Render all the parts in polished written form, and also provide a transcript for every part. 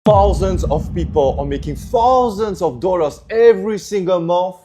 thousands of people are making thousands of dollars every single month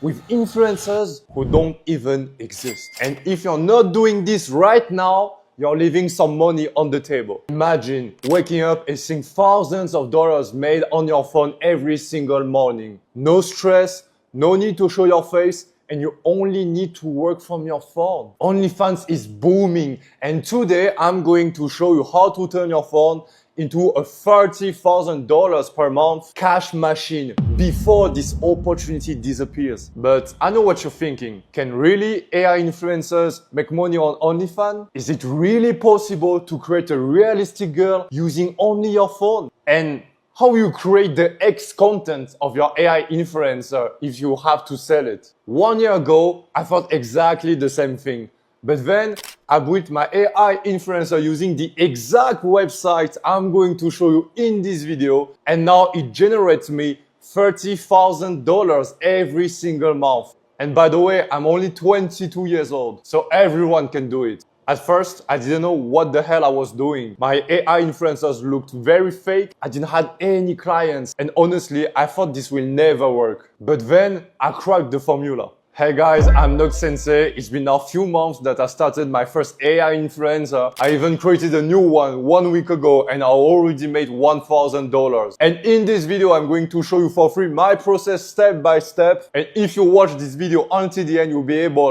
with influencers who don't even exist. And if you're not doing this right now, you're leaving some money on the table. Imagine waking up and seeing thousands of dollars made on your phone every single morning. No stress, no need to show your face, and you only need to work from your phone. OnlyFans is booming, and today I'm going to show you how to turn your phone into a $30,000 per month cash machine before this opportunity disappears. But I know what you're thinking. Can really AI influencers make money on OnlyFans? Is it really possible to create a realistic girl using only your phone? And how will you create the X content of your AI influencer if you have to sell it? 1 year ago, I thought exactly the same thing. But then I built my AI influencer using the exact website I'm going to show you in this video. And now it generates me $30,000 every single month. And by the way, I'm only 22 years old, so everyone can do it. At first, I didn't know what the hell I was doing. My AI influencers looked very fake. I didn't have any clients. And honestly, I thought this will never work. But then I cracked the formula. Hey guys, I'm Nox Sensei. It's been a few months that I started my first AI influencer. I even created a new one 1 week ago and I already made $1,000. And in this video, I'm going to show you for free my process step by step. And if you watch this video until the end, you'll be able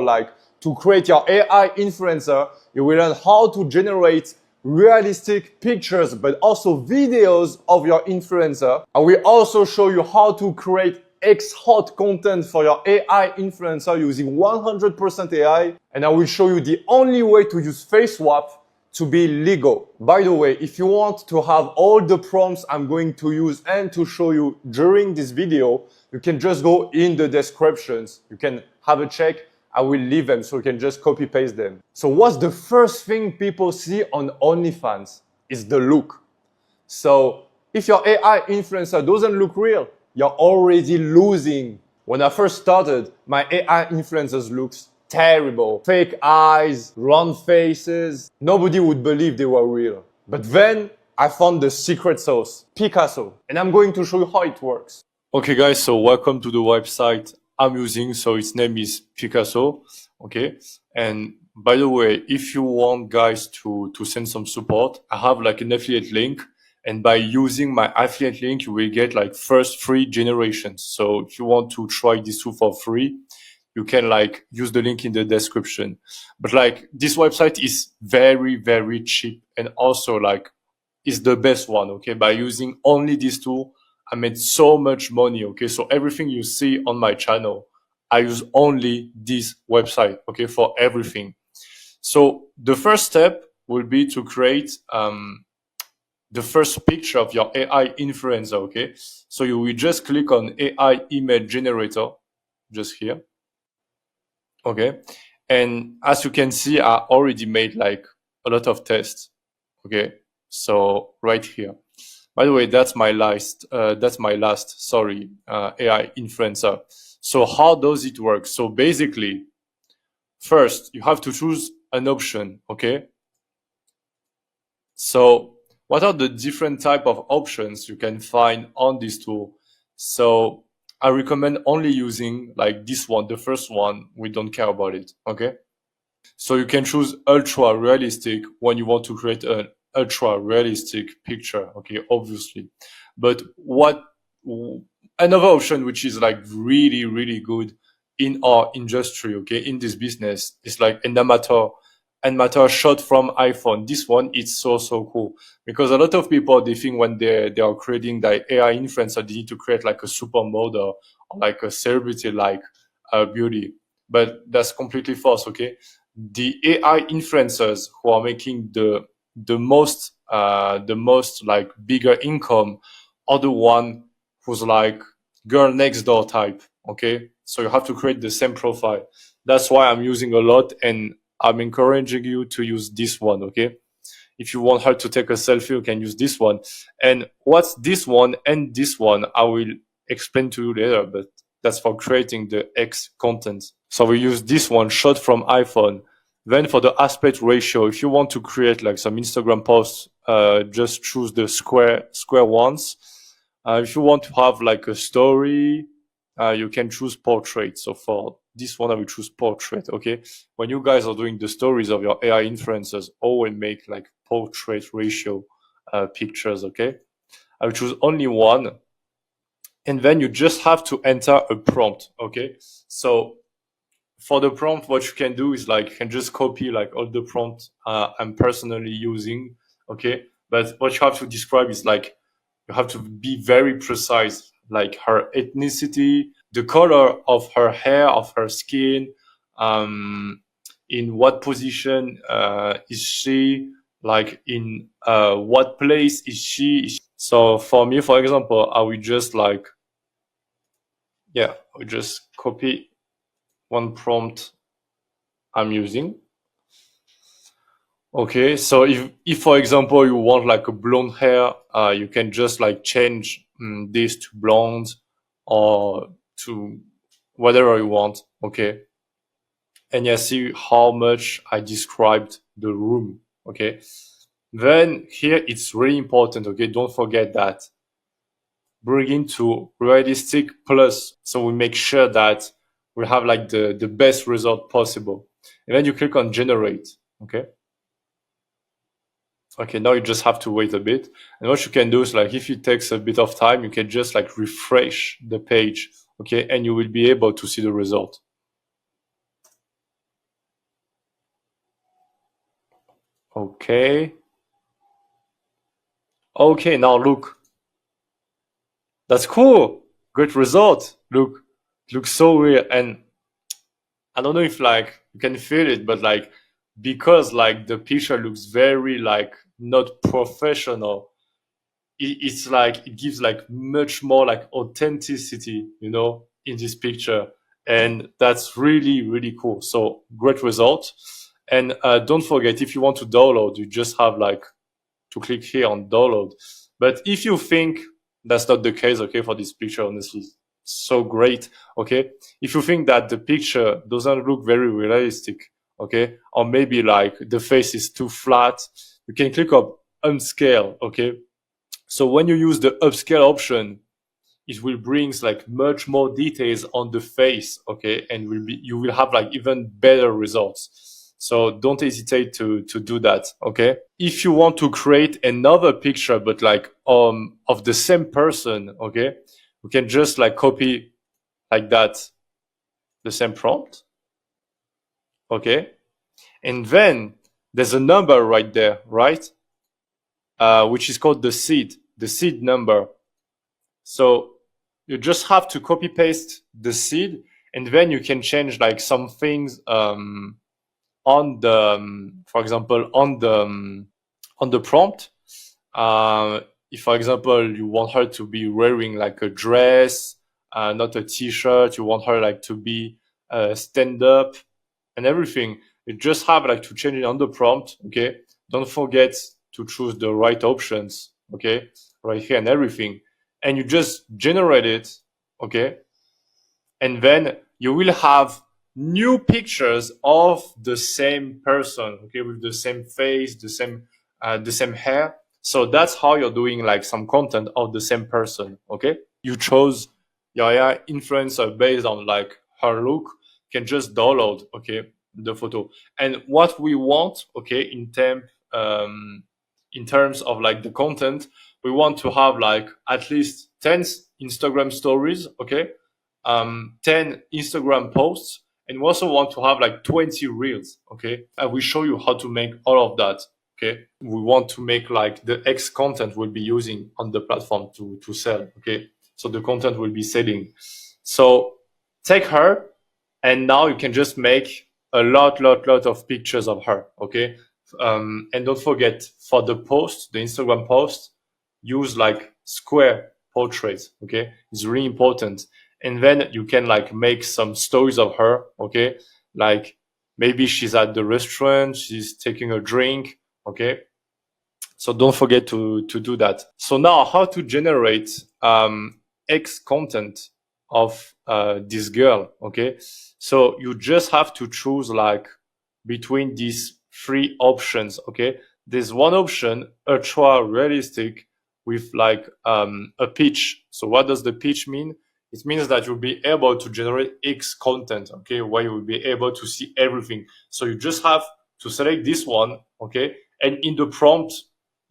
to create your AI influencer. You will learn how to generate realistic pictures, but also videos of your influencer. I will also show you how to create X-hot content for your AI influencer using 100% AI. And I will show you the only way to use face swap to be legal. By the way, if you want to have all the prompts I'm going to use and to show you during this video, you can just go in the descriptions. You can have a check. I will leave them so you can just copy paste them. So what's the first thing people see on OnlyFans? Is the look. So if your AI influencer doesn't look real, you're already losing. When I first started, my AI influencers looks terrible. Fake eyes, round faces. Nobody would believe they were real. But then I found the secret sauce, PYKASO. And I'm going to show you how it works. Okay guys, so welcome to the website I'm using. So its name is PYKASO. Okay. And by the way, if you want guys to send some support, I have an affiliate link. And by using my affiliate link, you will get first free generations. So if you want to try this tool for free, you can use the link in the description. But this website is very, very cheap. And also is the best one. Okay. By using only this tool, I made so much money. Okay. So everything you see on my channel, I use only this website. Okay. For everything. So the first step will be to create, the first picture of your AI influencer, okay? So you will just click on AI image generator, just here, okay? And as you can see, I already made a lot of tests, okay? So right here. By the way, that's my last, AI influencer. So how does it work? So basically, first, you have to choose an option, okay? So what are the different type of options you can find on this tool? So I recommend only using this one, the first one. We don't care about it, okay? So you can choose ultra realistic when you want to create an ultra realistic picture, okay, obviously. But another option which is really, really good in our industry, okay, in this business, is an amateur shot from iPhone. This one is so cool because a lot of people, they think when they are creating the AI influencer, they need to create a supermodel or a celebrity beauty, but that's completely false. Okay, the AI influencers who are making the most bigger income are the one who's girl next door type. Okay, so you have to create the same profile. That's why I'm using a lot, and I'm encouraging you to use this one, okay? If you want her to take a selfie, you can use this one. And what's this one and this one, I will explain to you later, but that's for creating the X content. So we use this one, shot from iPhone. Then for the aspect ratio, if you want to create like some Instagram posts, just choose the square ones. If you want to have like a story, you can choose portrait. So for this one, I will choose portrait. Okay. When you guys are doing the stories of your AI influencers, always make like portrait ratio pictures. Okay. I will choose only one. And then you just have to enter a prompt. Okay. So for the prompt, what you can do is like, you can just copy like all the prompts I'm personally using. Okay. But what you have to describe is like, you have to be very precise, like her ethnicity, the color of her hair, of her skin, in what position is she, like in what place is she. So for me, for example, I will just like, yeah, I will just copy one prompt I'm using. Okay, so if for example you want like a blonde hair, you can just like change this to blonde or to whatever you want. Okay, and you see how much I described the room. Okay, then here it's really important. Okay, don't forget that bring into realistic plus, so we make sure that we have like the best result possible. And then you click on generate. Okay. Okay, now you just have to wait a bit. And what you can do is like, if it takes a bit of time, you can just like refresh the page. Okay, and you will be able to see the result. Okay. Okay, now look. That's cool. Great result. Look, it looks so weird. And I don't know if like you can feel it, but like, because like the picture looks very like not professional, it's like it gives like much more like authenticity, you know, in this picture, and that's really cool. So great result. And don't forget, if you want to download, you just have like to click here on download. But if you think that's not the case, okay, for this picture, honestly, so great. Okay, if you think that the picture doesn't look very realistic, okay, or maybe like the face is too flat, you can click on upscale. Okay, so when you use the upscale option, it will brings like much more details on the face, okay, and you will have like even better results. So don't hesitate to do that, okay? If you want to create another picture, but like of the same person, okay, we can just like copy like that the same prompt, okay, and then there's a number right there, right? Which is called the seed number. So you just have to copy paste the seed, and then you can change like some things on the, for example, on the prompt. If, for example, you want her to be wearing like a dress, not a t-shirt, you want her like to be stand up and everything, you just have like to change it on the prompt. Okay, don't forget to choose the right options. Okay, right here and everything, and you just generate it. Okay, and then you will have new pictures of the same person, okay, with the same face, the same hair. So that's how you're doing like some content of the same person. Okay, you chose your AI influencer based on like her look, can just download, okay, the photo. And what we want, okay, in terms of like the content, we want to have like at least 10 Instagram stories, okay, 10 Instagram posts, and we also want to have like 20 reels. Okay, I will show you how to make all of that. Okay, we want to make like the X content we'll be using on the platform to sell. Okay, so the content will be selling. So take her, and now you can just make a lot of pictures of her. Okay, and don't forget, for the post, the Instagram post, use like square portraits. Okay, it's really important. And then you can like make some stories of her. Okay, like maybe she's at the restaurant, she's taking a drink. Okay, so don't forget to do that. So now, how to generate X content of this girl? Okay, so you just have to choose like between these three options. Okay, there's one option, ultra realistic, with like a pitch. So what does the pitch mean? It means that you'll be able to generate X content, okay, where you will be able to see everything. So you just have to select this one, okay, and in the prompt,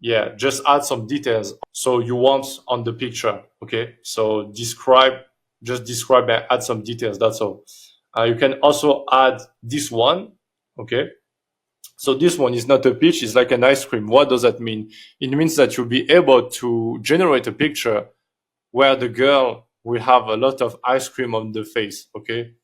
yeah, just add some details. So you want on the picture, okay, so just describe and add some details. That's all. You can also add this one, okay. So this one is not a peach, it's like an ice cream. What does that mean? It means that you'll be able to generate a picture where the girl will have a lot of ice cream on the face, okay?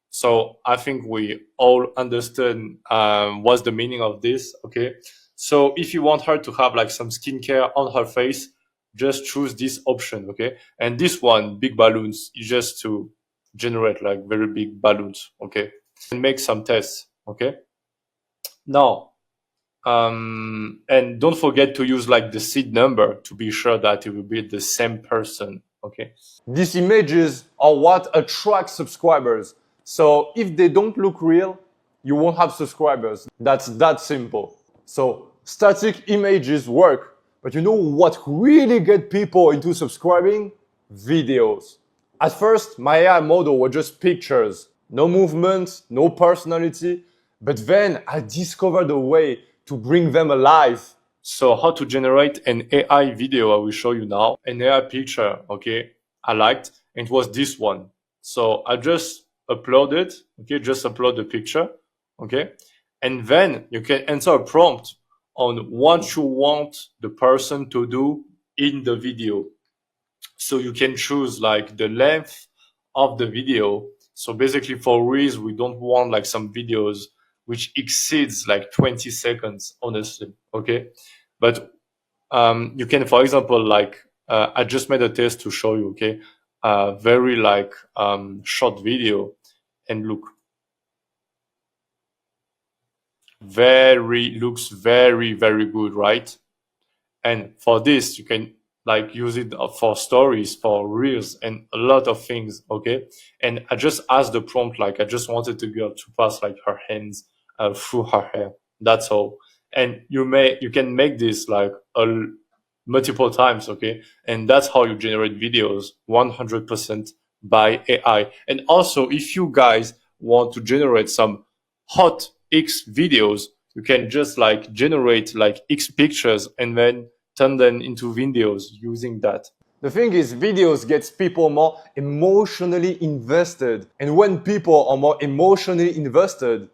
So I think we all understand what's the meaning of this, okay? So if you want her to have like some skincare on her face, just choose this option, okay? And this one, big balloons, is just to generate like very big balloons, okay? And make some tests, okay? Now, and don't forget to use like the seed number to be sure that it will be the same person, okay? These images are what attracts subscribers. So if they don't look real, you won't have subscribers. That's that simple. So static images work, but you know what really get people into subscribing? Videos. At first, my AI model were just pictures, no movement, no personality, but then I discovered a way to bring them alive. So how to generate an AI video, I will show you now. An AI picture, okay, I liked, and it was this one. So I just upload it, okay, just upload the picture, okay? And then you can enter a prompt on what you want the person to do in the video. So you can choose like the length of the video. So basically for Reels, we don't want like some videos which exceeds like 20 seconds, honestly, okay? But you can, for example, like I just made a test to show you, okay? Very like short video, and look, looks very, very good, right? And for this, you can like use it for stories, for reels, and a lot of things, okay? And I just asked the prompt, like I just wanted the girl to pass like her hands through her hair. That's all. And you can make this like multiple times, okay? And that's how you generate videos 100% by AI. And also, if you guys want to generate some hot X videos, you can just like generate like X pictures and then turn them into videos using that. The thing is, videos gets people more emotionally invested. And when people are more emotionally invested,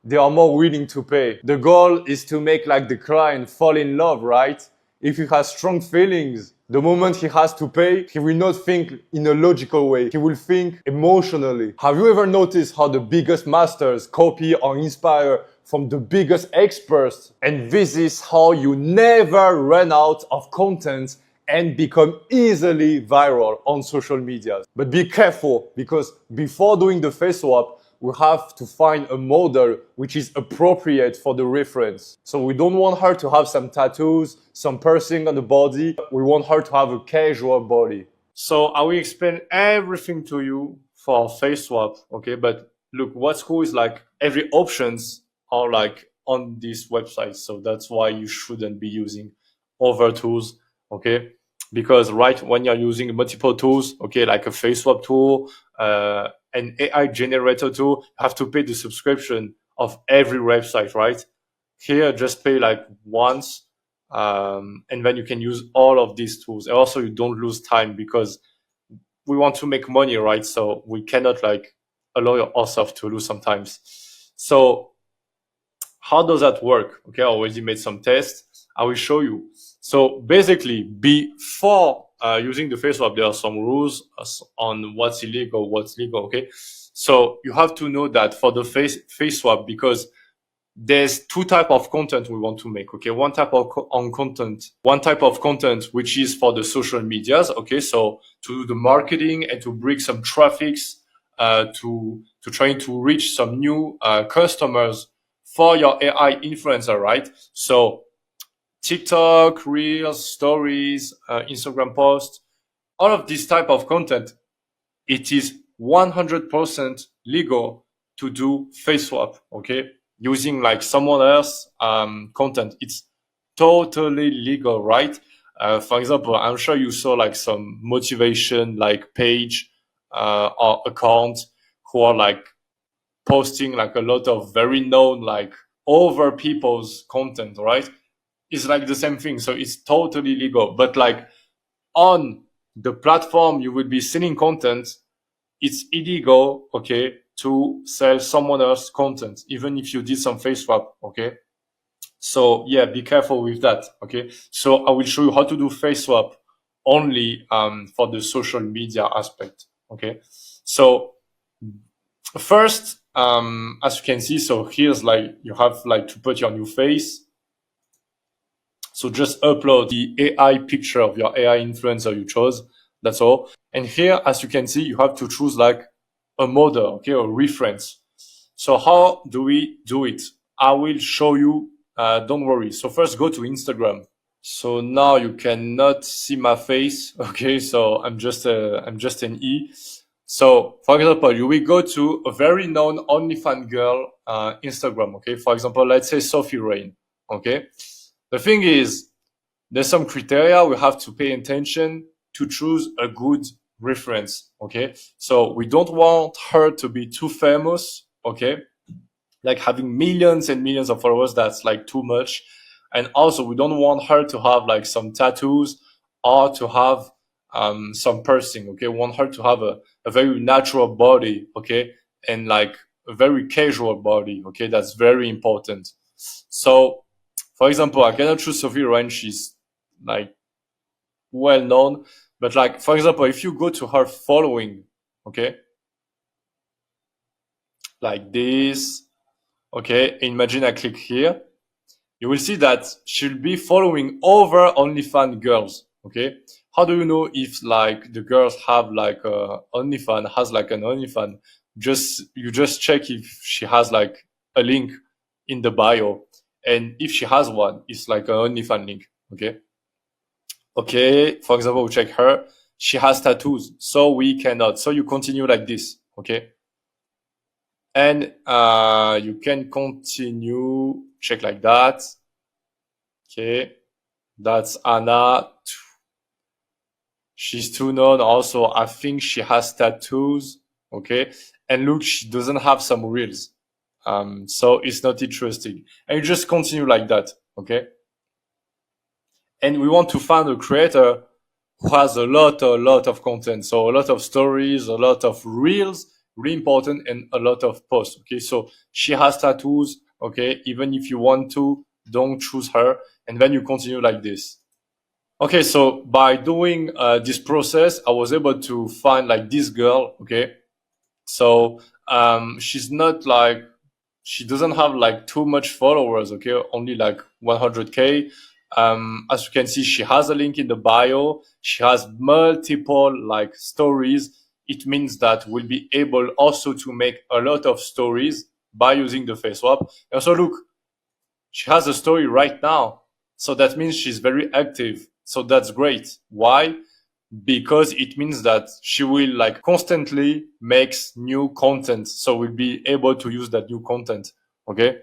they are more willing to pay. The goal is to make like the client fall in love, right? If he has strong feelings, the moment he has to pay, he will not think in a logical way. He will think emotionally. Have you ever noticed how the biggest masters copy or inspire from the biggest experts? And this is how you never run out of content and become easily viral on social media. But be careful, because before doing the face swap, we have to find a model which is appropriate for the reference. So we don't want her to have some tattoos, some piercing on the body. We want her to have a casual body. So I will explain everything to you for face swap, okay? But look, what's cool is like every options are like on this website. So that's why you shouldn't be using other tools, okay? Because right when you're using multiple tools, okay, like a face swap tool, an AI generator tool, you have to pay the subscription of every website, right? Here, just pay like once, and then you can use all of these tools. And also, you don't lose time because we want to make money, right? So we cannot like allow ourselves to lose sometimes. So how does that work? Okay, I already made some tests. I will show you. So basically, before using the face swap, there are some rules on what's illegal, what's legal. Okay, so you have to know that for the face swap, because there's two type of content we want to make. Okay, one type of content which is for the social medias. Okay, so to do the marketing and to bring some traffics, to trying to reach some new customers for your AI influencer, right? So TikTok, Reels, Stories, Instagram posts, all of this type of content, it is 100% legal to do face swap, okay? using like someone else content. It's totally legal, right? For example, I'm sure you saw like some motivation like page or account who are like posting like a lot of very known like over people's content, right? It's like the same thing. So it's totally legal. But like on the platform you will be selling content, it's illegal, okay, to sell someone else's content, even if you did some face swap, okay? So yeah, be careful with that, okay? So I will show you how to do face swap only for the social media aspect, okay? So first, as you can see, so here's like, you have like to put your new face. So just upload the AI picture of your AI influencer you chose. That's all. And here, as you can see, you have to choose like a model, okay, or reference. So how do we do it? I will show you. Don't worry. So first go to Instagram. So now you cannot see my face. Okay. So I'm just an E. So for example, you will go to a very known OnlyFans girl, Instagram. Okay. For example, let's say Sophie Rain. Okay. The thing is, there's some criteria we have to pay attention to choose a good reference. Okay. So we don't want her to be too famous. Okay. Like having millions and millions of followers, that's like too much. And also we don't want her to have like some tattoos or to have some piercing. Okay. We want her to have a very natural body. Okay. And like a very casual body. Okay. That's very important. So for example, I cannot choose Sophie Ryan. She's like well known, but like, for example, if you go to her following, okay, like this, okay, imagine I click here, you will see that she'll be following over OnlyFans girls. Okay. How do you know if like the girls have like OnlyFans, has like an OnlyFans? You just check if she has like a link in the bio. And if she has one, it's like an OnlyFans link. Okay. Okay. For example, we check her. She has tattoos, so we cannot. So you continue like this. Okay. And you can continue, check like that. Okay. That's Anna. She's too known. Also, I think she has tattoos. Okay. And look, she doesn't have some reels. So it's not interesting. And you just continue like that. Okay. And we want to find a creator who has a lot of content. So a lot of stories, a lot of reels, really important, and a lot of posts. Okay. So she has tattoos. Okay. Even if you want to, don't choose her. And then you continue like this. Okay, so by doing this process, I was able to find like this girl. Okay, so she's not like, she doesn't have like too much followers. Okay, only like 100K. As you can see, she has a link in the bio. She has multiple like stories. It means that we'll be able also to make a lot of stories by using the face swap. And so look, she has a story right now. So that means she's very active. So that's great. Why? Because it means that she will like constantly makes new content. So we'll be able to use that new content. Okay.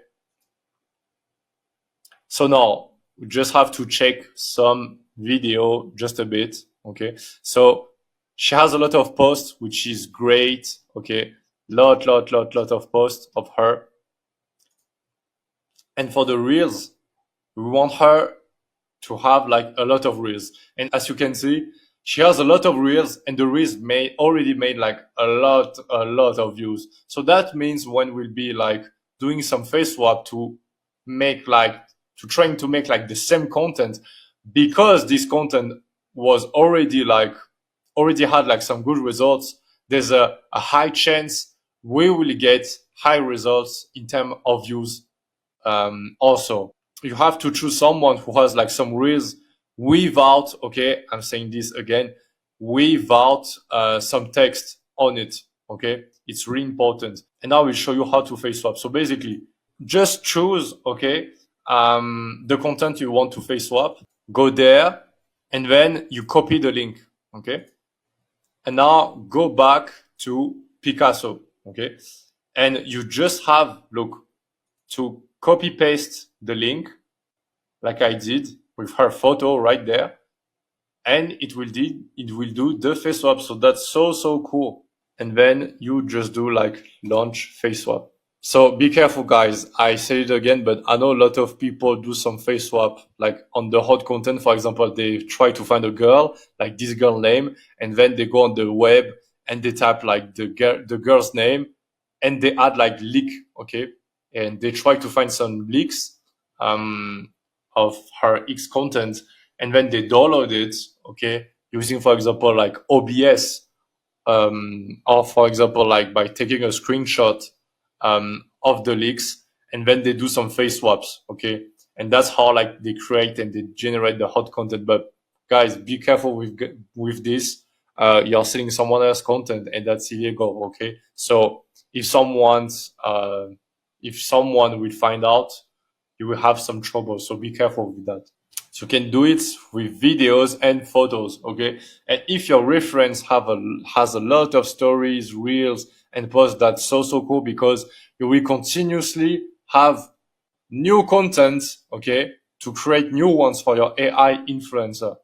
So now we just have to check some video just a bit. Okay. So she has a lot of posts, which is great. Okay. Lot of posts of her. And for the reels, we want her to have like a lot of reels. And as you can see, she has a lot of reels, and the reels already made like a lot of views. So that means when we'll be like doing some face swap to make like, to trying to make like the same content, because this content was already had like some good results, there's a high chance we will get high results in terms of views. Also, you have to choose someone who has like some reels without, okay, I'm saying this again, without some text on it. Okay, it's really important. And now we'll show you how to face swap. So basically, just choose, okay, the content you want to face swap, go there, and then you copy the link. Okay, and now go back to PYKASO. Okay, and you just have, look, to copy paste the link like I did with her photo right there, and it will do the face swap. So that's so cool. And then you just do like launch face swap. So be careful, guys. I say it again, but I know a lot of people do some face swap, like on the hot content. For example, they try to find a girl, like this girl name, and then they go on the web and they type like the girl's name, and they add like leak, okay, and they try to find some leaks of her X content, and then they download it, okay, using, for example, like OBS, or for example, like by taking a screenshot of the leaks, and then they do some face swaps, okay, and that's how like they create and they generate the hot content. But guys, be careful with this. You're selling someone else's content, and that's illegal, okay? So if someone will find out, you will have some trouble. So be careful with that. So you can do it with videos and photos, okay? And if your reference has a lot of stories, reels, and posts, that's so cool, because you will continuously have new content, okay, to create new ones for your AI influencer.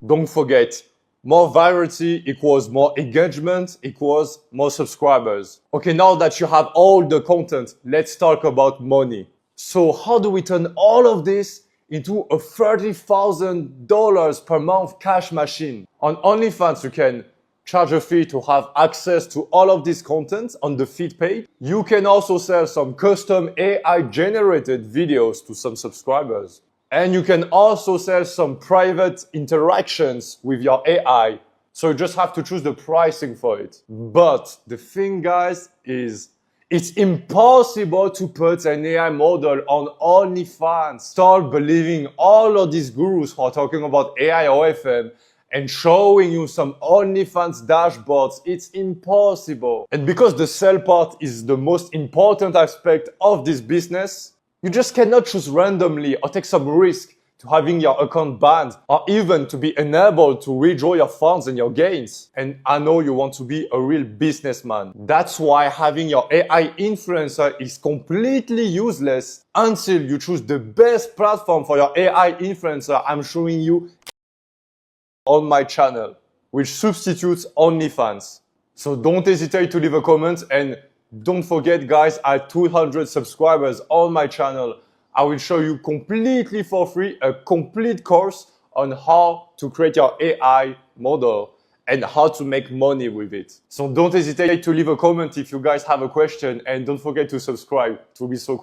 Don't forget, more virality equals more engagement equals more subscribers. Okay, now that you have all the content, let's talk about money. So how do we turn all of this into a $30,000 per month cash machine? On OnlyFans, you can charge a fee to have access to all of this content on the feed page. You can also sell some custom AI generated videos to some subscribers. And you can also sell some private interactions with your AI. So you just have to choose the pricing for it. But the thing, guys, is it's impossible to put an AI model on OnlyFans. Start believing all of these gurus who are talking about AI OFM and showing you some OnlyFans dashboards. It's impossible. And because the sell part is the most important aspect of this business, you just cannot choose randomly or take some risk to having your account banned, or even to be unable to withdraw your funds and your gains. And I know you want to be a real businessman. That's why having your AI influencer is completely useless until you choose the best platform for your AI influencer I'm showing you on my channel, which substitutes OnlyFans. So don't hesitate to leave a comment, and don't forget, guys, at 200 subscribers on my channel, I will show you completely for free a complete course on how to create your AI model and how to make money with it. So don't hesitate to leave a comment if you guys have a question, and don't forget to subscribe. It will be so cool.